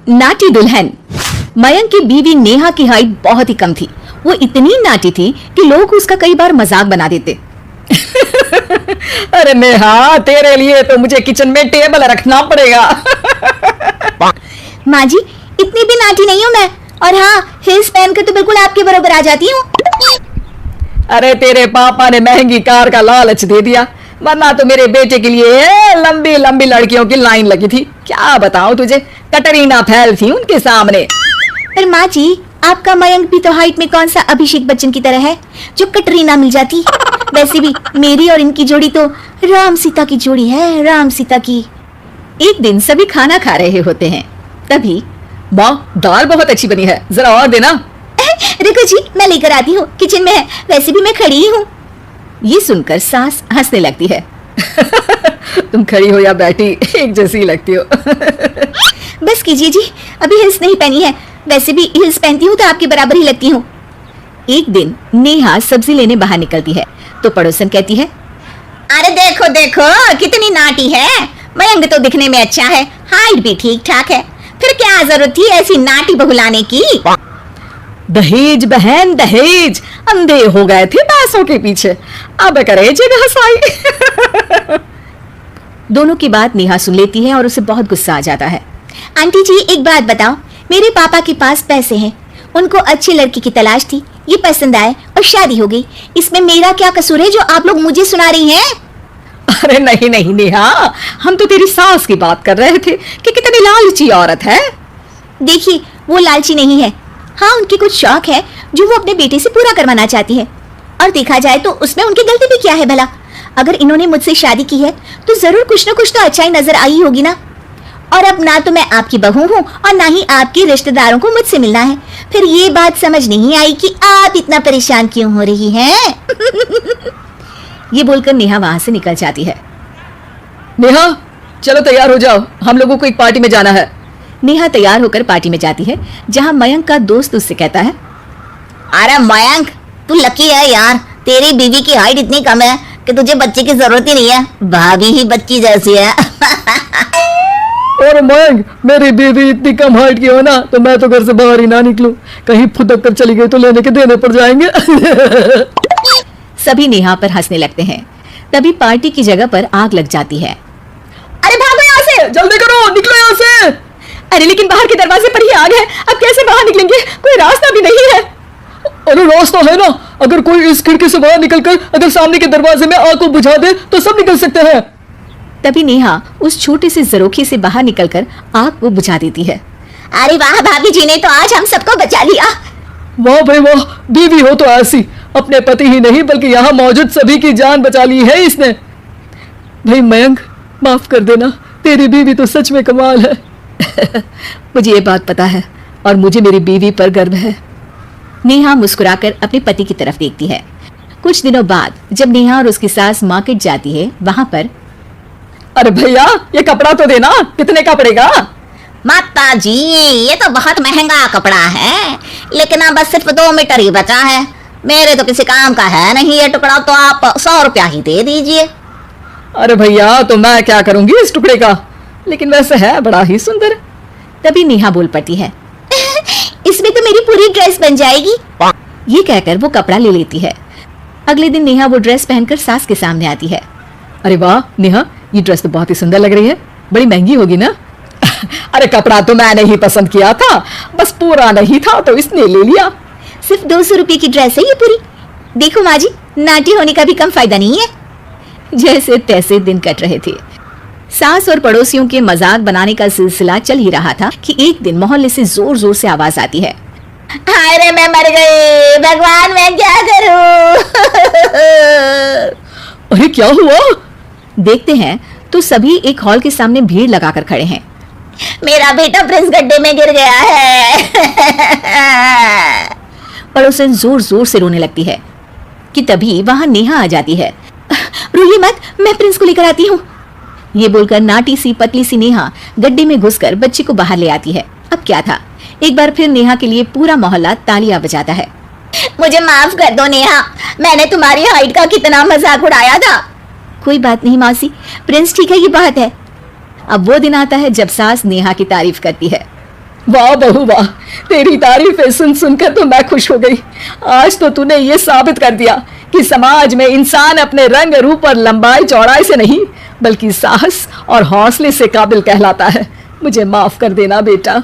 नाटी दुल्हन। मयंक की बीवी नेहा की हाइट बहुत ही कम थी। वो इतनी नाटी थी कि लोग उसका कई बार मजाक बना देते। अरे नेहा, तेरे लिए तो मुझे किचन में टेबल रखना पड़ेगा। माँ जी, इतनी भी नाटी नहीं हूँ मैं, और हाँ, हिल्स पहनकर तो बिल्कुल आपके बराबर आ जाती हूँ। अरे तेरे पापा ने महंगी कार का लालच दे दिया, वरना तो मेरे बेटे के लिए लंबी लंबी लड़कियों की लाइन लगी थी। क्या बताऊं तुझे, कटरीना फैल थी उनके सामने। पर माँ जी, आपका मयंक भी तो हाइट में कौन सा अभिषेक बच्चन की तरह है जो कटरीना मिल जाती। वैसे भी मेरी और इनकी जोड़ी तो राम सीता की जोड़ी है, राम सीता की। एक दिन सभी खाना खा रहे होते हैं, तभी माँ, दाल बहुत अच्छी बनी है, जरा और देना। रुको जी, मैं लेकर आती हूँ, किचन में है, वैसे भी मैं खड़ी हूँ। ये सुनकर सास हंसने लगती है। तुम खड़ी हो या बैठी, एक जैसी लगती हो। बस कीजिए जी, अभी हिल्स नहीं पहनी है, वैसे भी हिल्स पहनती हूँ तो आपके बराबर ही लगती हूँ। एक दिन नेहा सब्जी लेने बाहर निकलती है तो पड़ोसन कहती है, अरे देखो देखो कितनी नाटी है, मयंक तो दिखने में अच्छा है, हाइट भी ठीक ठाक है, फिर क्या जरूरत थी ऐसी नाटी बहू लाने की। दहेज बहन दहेज, अंधे हो गए थे पैसों के पीछे, अब करे जगह हंसाई। दोनों की बात नेहा सुन लेती है और उसे बहुत गुस्सा आ जाता है। आंटी जी, एक बात बताओ, मेरे पापा के पास पैसे हैं, उनको अच्छी लड़की की तलाश थी, ये पसंद आए और शादी हो गई, इसमें मेरा क्या कसूर है जो आप लोग मुझे सुना रही हैं? अरे नहीं नहीं नेहा, हम तो तेरी सास की बात कर रहे थे कि कितनी लालची औरत है। देखिए, वो लालची नहीं है, हाँ, उनके कुछ शौक है जो वो अपने बेटे से पूरा करवाना चाहती है, और देखा जाए तो उसमें उनकी गलती भी क्या है भला। अगर इन्होंने मुझसे शादी की है तो जरूर कुछ न कुछ तो अच्छाई नजर आई होगी ना। और अब ना तो मैं आपकी बहू हूँ और ना ही आपके रिश्तेदारों को मुझसे मिलना है, फिर ये बात समझ नहीं आई कि आप इतना परेशान क्यों हो रही हैं। ये बोलकर नेहा वहां से निकल जाती है। नेहा, चलो तैयार हो जाओ, हम लोगों को एक पार्टी में जाना है। नेहा तैयार होकर पार्टी में जाती है, जहां मयंक का दोस्त उससे कहता है, अरे मयंक, तू लकी है यार, तेरी बीवी की हाइट इतनी कम है कि तुझे बच्चे की जरूरत ही नहीं है, भाभी ही बच्ची जैसी है। और मयंक, मेरी बीवी इतनी कम हाइट की हो ना तो मैं तो घर से बाहर ही ना निकलूं, कहीं फुदक कर चली गई तो लेने के देने पड़ जाएंगे। सभी नेहा पर हंसने लगते हैं। तभी पार्टी की जगह पर आग लग जाती है। अरे भागो यहाँ से, जल्दी करो, निकलो यहाँ से। अरे लेकिन बाहर के दरवाजे पर ही आग है, अब कैसे बाहर निकलेंगे, कोई रास्ता भी नहीं है। अरे रास्ता है ना, अगर कोई इस खिड़की से बाहर निकलकर अगर सामने के दरवाजे में आग को बुझा दे तो सब निकल सकते हैं। तभी नेहा उस छोटे से जरोखे से बाहर निकलकर आग को बुझा देती है। अरे वाह, भाभी जी ने तो आज हम सबको बचा लिया। वाह भाई वाह, बीवी हो तो ऐसी, अपने पति ही नहीं बल्कि यहाँ मौजूद सभी की जान बचा ली है इसने। भाई मयंक, माफ कर देना, तेरी बीवी तो सच में कमाल है। मुझे ये बात पता है और मुझे मेरी बीवी पर गर्व है। नेहा मुस्कुराकर अपने पति की तरफ देखती है। कुछ दिनों बाद जब नेहा और उसकी सास मार्केट जाती है, वहां पर, अरे भैया, ये कपड़ा तो देना, कितने का पड़ेगा? माता जी, ये तो बहुत महंगा कपड़ा है, लेकिन अब बस सिर्फ 2 मीटर ही बचा है, मेरे तो किसी काम का है नहीं ये टुकड़ा, तो आप 100 रुपया ही दे दीजिए। अरे भैया, तो मैं क्या करूंगी इस टुकड़े का, लेकिन वैसे है बड़ा ही सुंदर। तभी नेहा बोल पड़ती है, इसमें तो मेरी पूरी ड्रेस बन जाएगी। ये कहकर वो कपड़ा ले लेती है। अगले दिन नेहा वो ड्रेस पहनकर सास के सामने आती है। अरे वाह नेहा, ये ड्रेस तो बहुत ही सुंदर लग रही है, बड़ी महंगी होगी ना? अरे कपड़ा तो मैंने ही पसंद किया था, बस पूरा नहीं था तो इसने ले लिया। सिर्फ 200 रुपये की ड्रेस है ये पूरी। देखो माँ जी, नाटी होने का भी कम फायदा नहीं है। जैसे तैसे दिन कट रहे थे। सास और पड़ोसियों के मजाक बनाने का सिलसिला चल ही रहा था कि एक दिन मोहल्ले से जोर जोर से आवाज आती है, अरे मैं मर गई, भगवान मैं क्या करूं। अरे क्या हुआ? देखते हैं तो सभी एक हॉल के सामने भीड़ लगाकर खड़े हैं। मेरा बेटा प्रिंस गड्ढे में गिर गया है। पड़ोसन जोर जोर से रोने लगती है कि तभी वहां नेहा आ जाती है। रोइए मत, मैं प्रिंस को लेकर आती हूँ। ये बोलकर नाटी सी पतली सी नेहा गड्ढे में घुसकर बच्चे को बाहर ले आती है। अब क्या था, एक बार फिर नेहा के लिए पूरा मोहल्ला तालियां बजाता है। मुझे माफ कर दो नेहा, मैंने तुम्हारी हाइट का कितना मजाक उड़ाया था। कोई बात नहीं मौसी, प्रिंस ठीक है, ये बात है। अब वो दिन आता है जब सास नेहा की तारीफ करती है। वाह बहू वाह, तेरी तारीफें सुन सुनकर तो मैं खुश हो गई। आज तो तूने ये साबित कर दिया कि समाज में इंसान अपने रंग रूप और लंबाई चौड़ाई से नहीं बल्कि साहस और हौसले से काबिल कहलाता है। मुझे माफ कर देना बेटा।